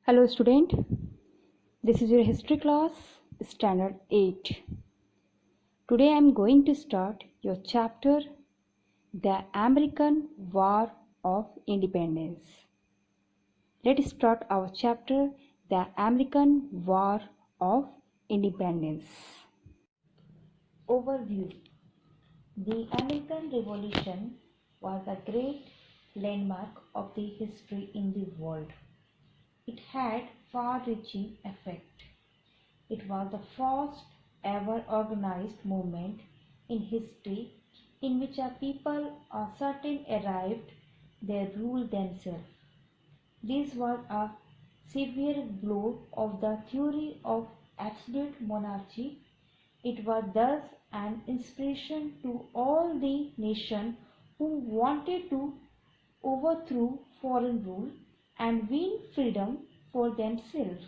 Hello student, this is your history class, standard 8. Today I am going to start your chapter, The American War of Independence. Let's start our chapter, The American War of Independence. Overview. The American Revolution was a great landmark of the history in the world. It had far-reaching effect. It was the first ever organized movement in history in which a people or certain arrived their rule themselves. This was a severe blow of the theory of absolute monarchy. It was thus an inspiration to all the nations who wanted to overthrow foreign rule and win freedom for themselves.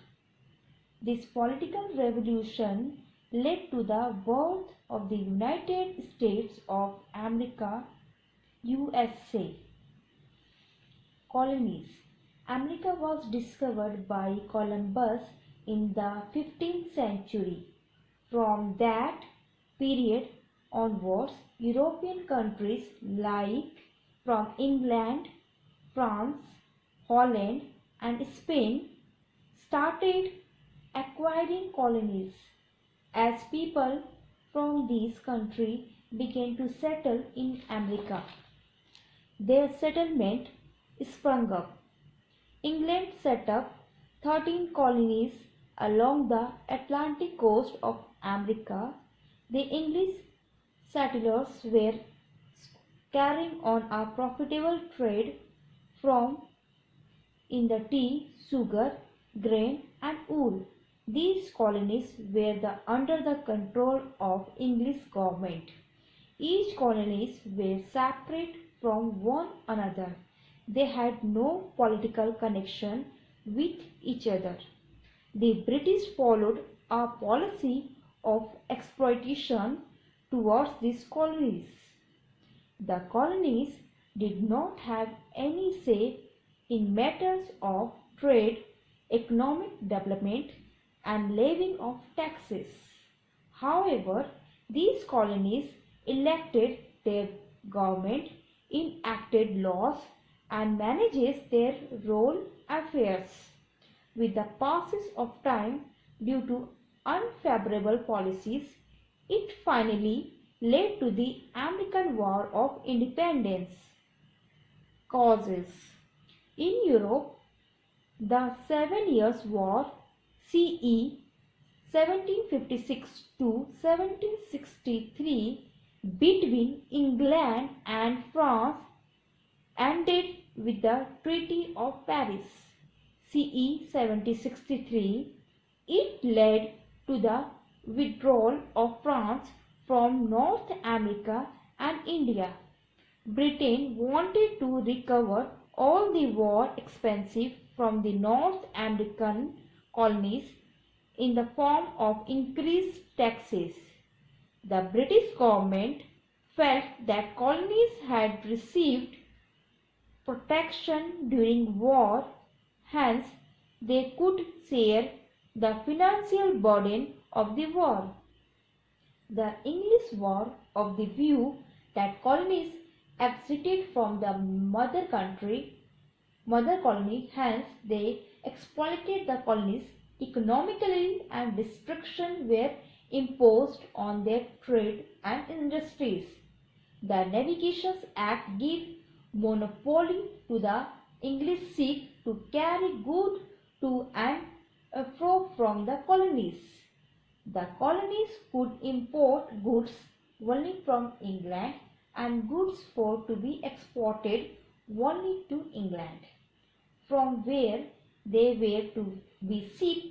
This political revolution led to the birth of the United States of America, USA. Colonies. America was discovered by Columbus in the 15th century. From that period onwards, European countries like from England, France, Holland and Spain started acquiring colonies. As people from these countries began to settle in America, their settlement sprung up. England set up 13 colonies along the Atlantic coast of America. The English settlers were carrying on a profitable trade in the tea, sugar, grain and wool. These colonies were under the control of English government. Each colonies were separate from one another. They had no political connection with each other. The British followed a policy of exploitation towards these colonies. The colonies did not have any say in matters of trade, economic development and levying of taxes. However, these colonies elected their government, enacted laws and managed their rural affairs. With the passage of time, due to unfavorable policies, it finally led to the American War of Independence. Causes. In Europe, the 7 Years' War CE 1756 to 1763 between England and France ended with the Treaty of Paris CE 1763. It led to the withdrawal of France from North America and India. Britain wanted to recover all the war expenses from the North American colonies in the form of increased taxes. The British government felt that colonies had received protection during war, hence they could share the financial burden of the war. The English were of the view that colonies exited from the mother colony, hence they exploited the colonies economically and restrictions were imposed on their trade and industries. The Navigations Act gave monopoly to the English ship to carry goods to and fro from the colonies. The colonies could import goods only from England and goods for to be exported only to England, from where they were to be shipped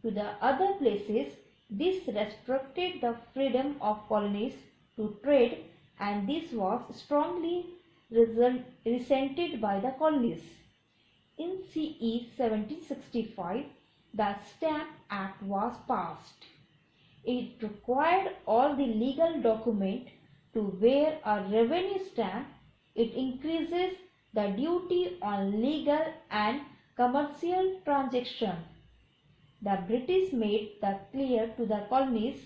to the other places. This restricted the freedom of colonies to trade, and this was strongly resented by the colonies. In CE 1765, the Stamp Act was passed. It required all the legal documents to wear a revenue stamp. It increases the duty on legal and commercial transaction. The British made that clear to the colonies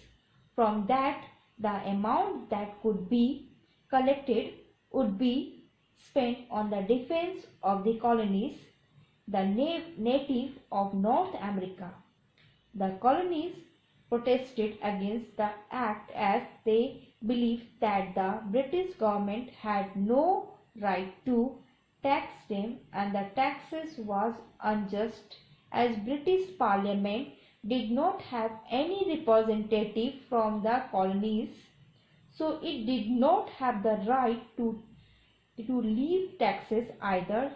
from that the amount that could be collected would be spent on the defense of the colonies, the native of North America. The colonies protested against the act as they believed that the British government had no right to tax them and the taxes was unjust, as British Parliament did not have any representative from the colonies, so it did not have the right to leave taxes either.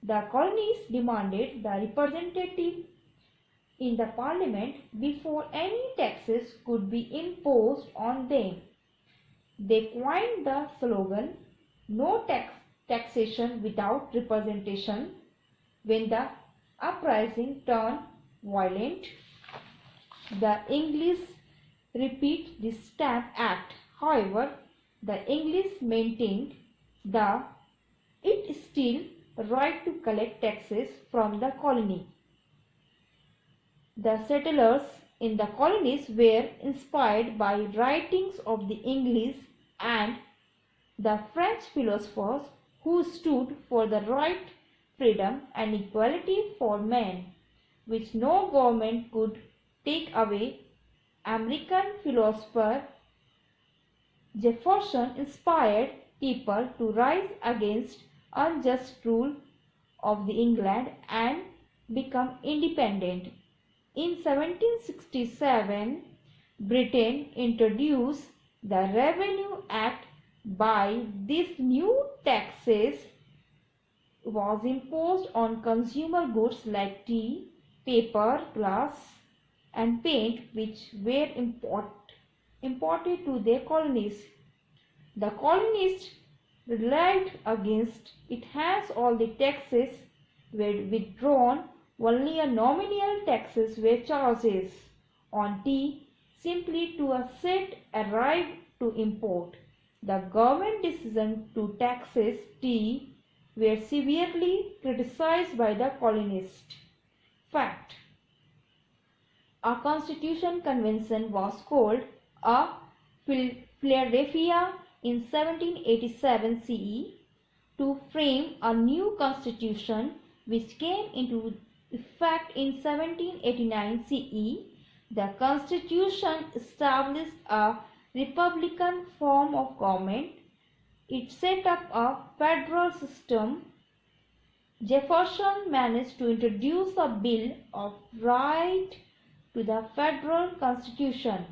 The colonies demanded the representative in the Parliament before any taxes could be imposed on them. They coined the slogan, "No taxation without representation." When the uprising turned violent, the English repeat the Stamp Act. However, the English maintained it still right to collect taxes from the colony. The settlers in the colonies were inspired by writings of the English and the French philosophers who stood for the right, freedom and equality for men, which no government could take away. American philosopher Jefferson inspired people to rise against unjust rule of the England and become independent. In 1767, Britain introduced the Revenue Act. By this, new taxes was imposed on consumer goods like tea, paper, glass and paint, which were imported to their colonies. The colonists rebelled against it as all the taxes were withdrawn. Only a nominal taxes were charged on tea, simply to a set arrived to import. The government decision to taxes tea were severely criticized by the colonists. Fact: a Constitution Convention was called a Philadelphia in 1787 CE to frame a new constitution which came into effect in 1789 CE. The constitution established a republican form of government. It set up a federal system. Jefferson managed to introduce a Bill of Right to the federal constitution.